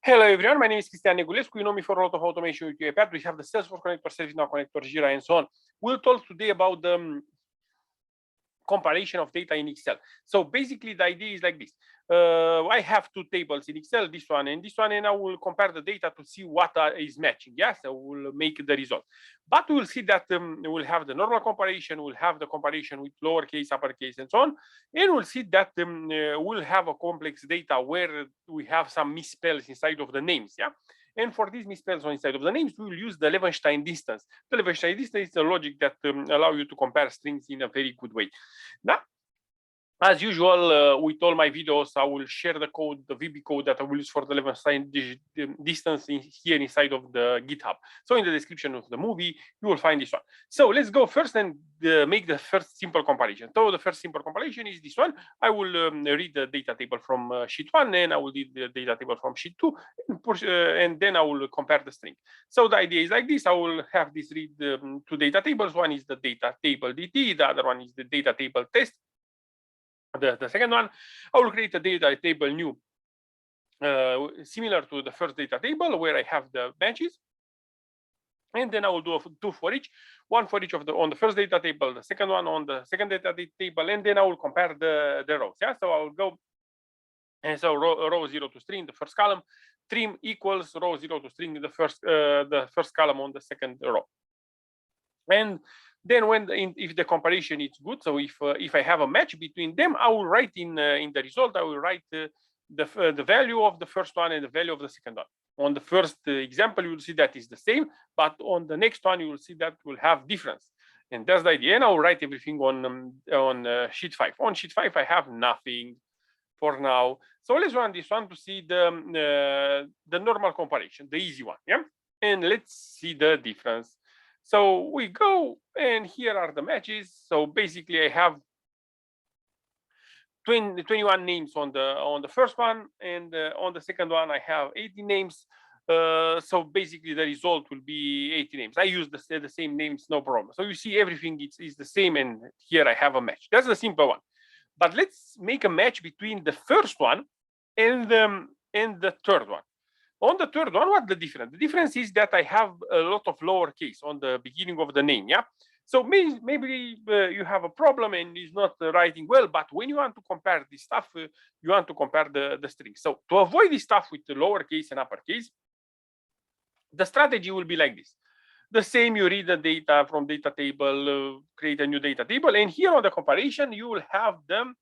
Hello everyone, my name is Cristian Negulescu. You know me for a lot of automation with UiPath. We have the Salesforce connector, ServiceNow connector, Jira, and so on. We'll talk today about the comparison of data in Excel. So basically the idea is like this. I have two tables in Excel, this one, and I will compare the data to see what is matching. Yes, I will make the result. But we'll see that we'll have the normal comparison, we'll have the comparison with lowercase, uppercase, and so on. And we'll see that we'll have a complex data where we have some misspells inside of the names. Yeah. And for these misspells on inside of the names, we will use the Levenshtein distance. The Levenshtein distance is a logic that allow you to compare strings in a very good way. Now, as usual, with all my videos, I will share the code, the VB code that I will use for the Levenshtein distance here inside of the GitHub. So in the description of the movie, you will find this one. So let's go first and make the first simple comparison. So the first simple comparison is this one. I will read the data table from sheet 1, and I will read the data table from sheet 2, and then I will compare the string. So the idea is like this. I will have this read two data tables. One is the data table DT, the other one is the data table test. The second one, I will create a data table new, similar to the first data table where I have the matches. And then I will do two for each, one for each of on the first data table, the second one on the second data table, and then I will compare the rows. Yeah, so I will go, and so row 0 to string, the first column, trim equals row 0 to string, the first column on the second row. And then if the comparison is good, so if I have a match between them, I will write in the result, I will write the value of the first one and the value of the second one. On the first example, you will see that is the same, but on the next one, you will see that will have difference. And that's the idea. And I will write everything on sheet 5. On sheet 5, I have nothing for now. So let's run this one to see the normal comparison, the easy one. Yeah, and let's see the difference. So we go, and here are the matches. So basically, I have 21 names on the first one, and on the second one, I have 80 names. So basically, the result will be 80 names. I use the same names, no problem. So you see, everything is the same, and here I have a match. That's the simple one. But let's make a match between the first one and the third one. On the third one, what's the difference? The difference is that I have a lot of lowercase on the beginning of the name. Yeah. So maybe you have a problem and it's not writing well, but when you want to compare this stuff, you want to compare the strings. So to avoid this stuff with the lowercase and uppercase, the strategy will be like this. The same, you read the data from data table, create a new data table, and here on the comparison, you will have them.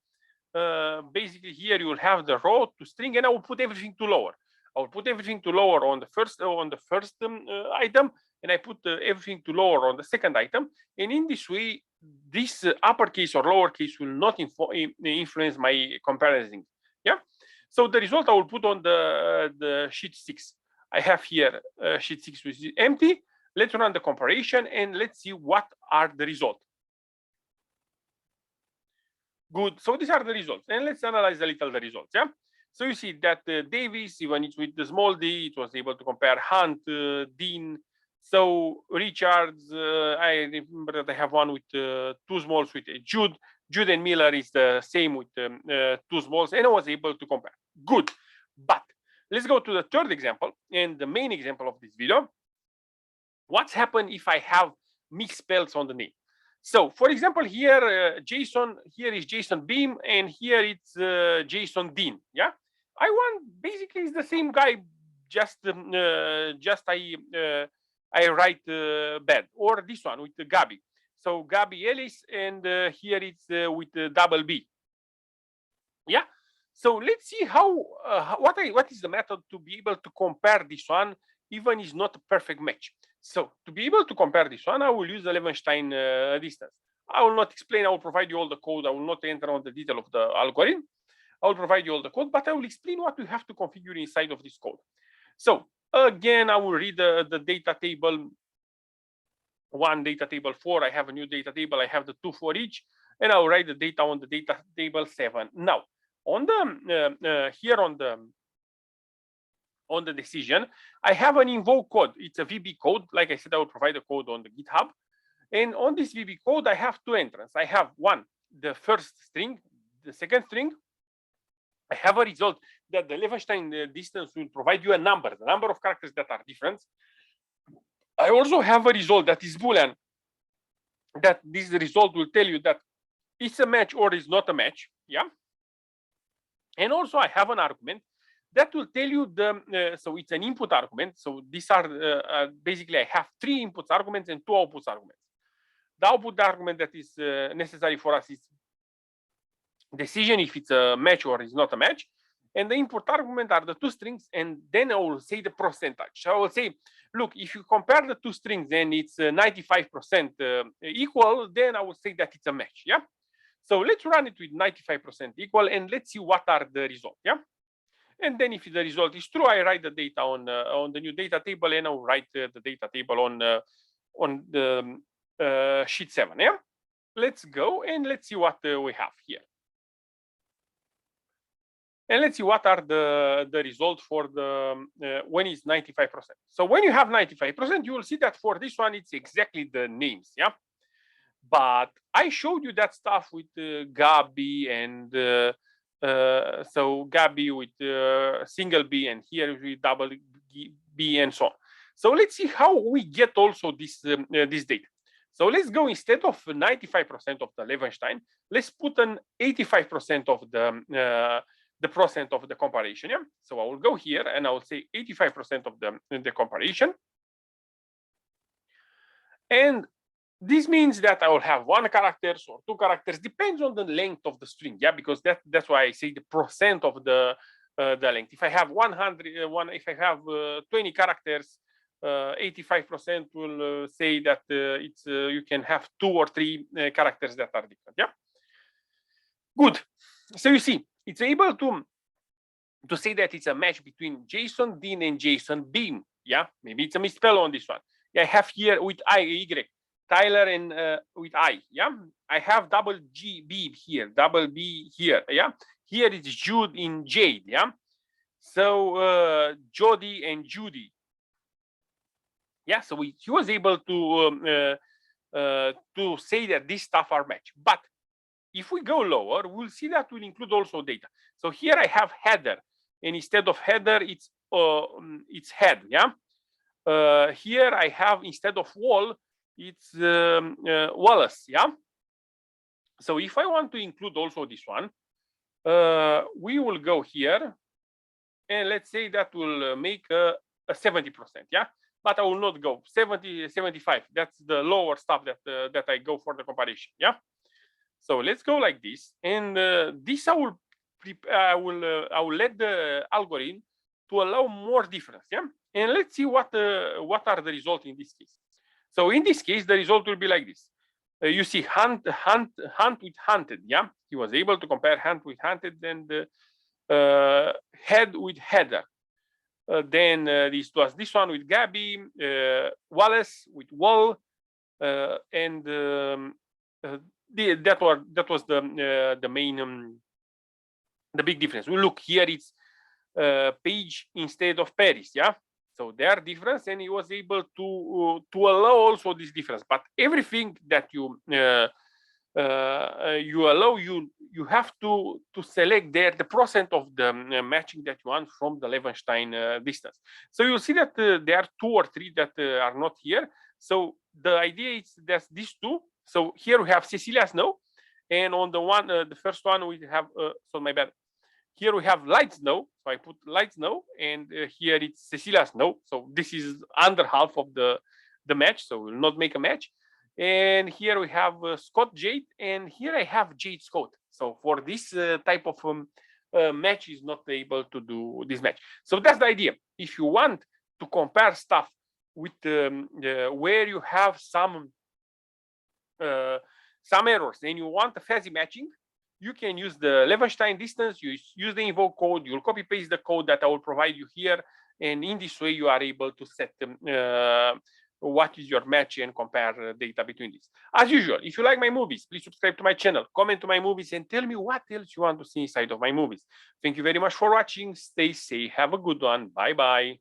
Basically, here you will have the row to string, and I will put everything to lower. I will put everything to lower on the first item, and I put everything to lower on the second item. And in this way, this uppercase or lowercase will not influence my comparison. Yeah. So the result I will put on the sheet 6. I have here sheet 6 which is empty. Let's run the comparison and let's see what are the results. Good. So these are the results, and let's analyze a little the results. Yeah. So you see that Davis, even it's with the small d, it was able to compare Hunt, Dean. So Richards, I remember that I have one with two smalls with Jude. Jude and Miller is the same with two smalls, and I was able to compare. Good. But let's go to the third example and the main example of this video. What's happened if I have mixed spells on the name? So, for example, here Jason, here is Jason Beam, and here it's Jason Dean. Yeah, I want basically it's the same guy, just I write bad, or this one with Gabi. So Gabi Ellis, and here it's with double B. Yeah. So let's see how what is the method to be able to compare this one, even is not a perfect match. So to be able to compare this one, I will use the Levenshtein distance. I will not explain. I will provide you all the code. I will not enter on the detail of the algorithm. I will provide you all the code, but I will explain what you have to configure inside of this code. So again, I will read the data table 1, data table 4. I have a new data table. I have the 2 for each, and I will write the data on the data table 7. Now, on the here on the decision, I have an invoke code. It's a VB code. Like I said, I will provide the code on the GitHub. And on this VB code, I have two entrances. I have one, the first string, the second string, I have a result that the Levenshtein distance will provide you a number, the number of characters that are different. I also have a result that is Boolean, that this result will tell you that it's a match or it's not a match. Yeah. And also I have an argument that will tell you so it's an input argument. So these are basically I have 3 inputs arguments and 2 outputs arguments. The output argument that is necessary for us is decision if it's a match or is not a match. And the input argument are the 2 strings, and then I will say the percentage. So I will say, look, if you compare the 2 strings and it's 95% equal, then I will say that it's a match. Yeah. So let's run it with 95% equal, and let's see what are the results. Yeah. And then if the result is true, I write the data on the new data table, and I'll write the data table on the sheet 7. Yeah. Let's go and let's see what we have here. And let's see what are the results for the when it's 95%. So when you have 95%, you will see that for this one, it's exactly the names. Yeah. But I showed you that stuff with Gabi and so Gabi with single B, and here with double B and so on. So let's see how we get also this data. So let's go, instead of 95% of the Levenshtein, let's put an 85% of the percent of the comparison. Yeah. So I will go here and I will say 85% of the comparison. And this means that I will have 1 character or 2 characters, depends on the length of the string. Yeah, because that's why I say the percent of the length. If I have if I have 20 characters, 85% will say that it's you can have 2 or 3 characters that are different. Yeah. Good. So you see, it's able to say that it's a match between Jason Dean and Jason Beam. Yeah, maybe it's a misspell on this one. Yeah, I have here with Y, Tyler and with I. Yeah, I have double B here, double B here. Yeah, here it's Jude in Jade. Yeah, so Jody and Judy. Yeah, so he was able to say that these stuff are matched. But if we go lower, we'll see that will include also data. So here I have header, and instead of header, it's head. Yeah. Here I have, instead of wall, it's Wallace. Yeah. So if I want to include also this one, we will go here, and let's say that will make a 70%. Yeah. But I will not go 70, 75. That's the lower stuff that I go for the comparison. Yeah. So let's go like this, and this I will let the algorithm to allow more difference. Yeah, and let's see what are the results in this case. So in this case, the result will be like this. You see, hunt with hunted. Yeah, he was able to compare hunt with hunted, and head with header. Then this was this one with Gabby, Wallace with wall, and that was the main the big difference. We look here, it's Page instead of Paris. Yeah, so they are different, and he was able to allow also this difference. But everything that you allow, you have to select there the percent of the matching that you want from the Levenshtein distance. So you'll see that there are 2 or 3 that are not here. So the idea is that these 2. So here we have Cecilia Snow, and on the first one we have so my bad. Here we have light snow, so I put light snow, and here it's Cecilia Snow. So this is under half of the match, so we'll not make a match. And here we have Scott Jade, and here I have Jade Scott. So for this type of match is not able to do this match. So that's the idea. If you want to compare stuff with where you have some errors and you want a fuzzy matching, you can use the Levenshtein distance. You use the invoke code. You'll copy paste the code that I will provide you here, and in this way you are able to set what is your match and compare data between these. As usual, if you like my movies, please subscribe to my channel, comment to my movies, and tell me what else you want to see inside of my movies. Thank you very much for watching. Stay safe. Have a good one. Bye bye.